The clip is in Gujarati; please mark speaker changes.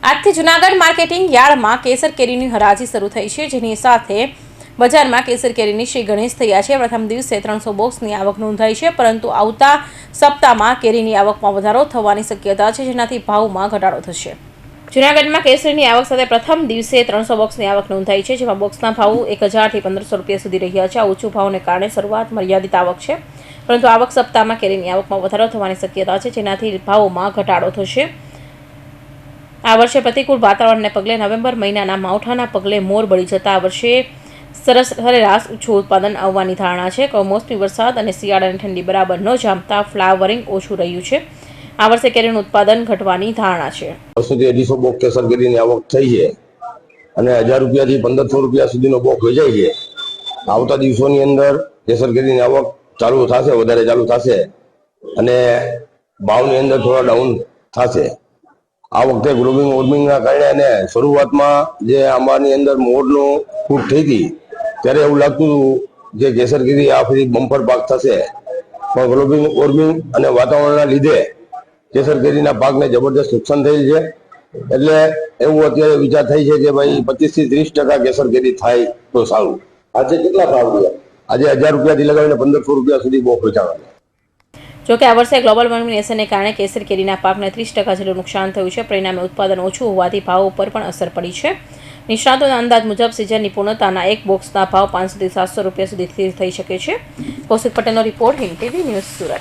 Speaker 1: આજથી જૂનાગઢ માર્કેટિંગ યાર્ડમાં કેસર કેરીની હરાજી શરૂ થઈ છે, જેની સાથે બજારમાં કેસર કેરીની શ્રી ગણેશ થયા છે। પ્રથમ દિવસે 300 બોક્સની આવક નોંધાઈ છે, પરંતુ આવતા સપ્તાહમાં કેરીની આવકમાં વધારો થવાની શક્યતા છે, જેનાથી ભાવમાં ઘટાડો થશે। જૂનાગઢમાં કેસરીની આવક સાથે પ્રથમ દિવસે 300 બોક્સની આવક નોંધાઈ છે, જેમાં બોક્સના ભાવ 1000 થી 1500 રૂપિયા સુધી રહ્યા છે। આ ઊંચું ભાવને કારણે શરૂઆત મર્યાદિત આવક છે, પરંતુ આવક સપ્તાહમાં કેરીની આવકમાં વધારો થવાની શક્યતા છે, જેનાથી ભાવમાં ઘટાડો થશે। આ વર્ષે પ્રતિકૂળ વાતાવરણને પગલે નવેમ્બર મહિનાના માવઠાના પગલે મોર બળી જતા આ વર્ષે સરેરાશ ઓછું ઉત્પાદન આવવાની ધારણા છે। કમોસમી વરસાદ અને શિયાળાની ઠંડી બરાબર ન જામતા ફ્લાવરિંગ ઓછું રહ્યું છે। આ વર્ષે કેરીનું ઉત્પાદન ઘટવાની ધારણા છે।
Speaker 2: 200 થી 250 બોક કેસર કેરીની આવક થઈ છે અને 1000 રૂપિયાથી 1500 રૂપિયા સુધીનો બોક વેચાય છે। આવતા દિવસોની અંદર કેસર કેરીની આવક ચાલુ થશે, વધારે ચાલુ થશે અને ભાવની અંદર થોડા ડાઉન થશે। આ વખતે ગ્લોબલ વોર્મિંગના કારણે અને શરૂઆતમાં જે આંબાની અંદર મોરનું ફૂટ થઈ હતી ત્યારે એવું લાગતું હતું કે કેસર કેરી આ ફરી બમ્પર પાક થશે, પણ ગ્લોબલ વોર્મિંગ અને વાતાવરણના લીધે કેસર કેરીના પાકને જબરદસ્ત નુકસાન થયેલ છે। એટલે એવું અત્યારે વિચાર થાય છે કે ભાઈ 25 થી 30% કેસર કેરી થાય તો સારું। આજે કેટલા ભાવ રહ્યા? આજે 1000 રૂપિયાથી લગાવીને 1500 રૂપિયા સુધી બોક વેચાણા।
Speaker 1: જોકે આ વર્ષે ગ્લોબલ વોર્મિંગની અસરને કારણે કેસર કેરીના પાકને 30% જેટલું નુકસાન થયું છે। પરિણામે ઉત્પાદન ઓછું હોવાથી ભાવ ઉપર પણ અસર પડી છે। નિષ્ણાતોના અંદાજ મુજબ સિઝનની પૂર્ણતાના એક બોક્સના ભાવ 500 થી 700 રૂપિયા સુધી થઈ શકે છે। કૌશિક પટેલનો report, Hind TV news, Surat.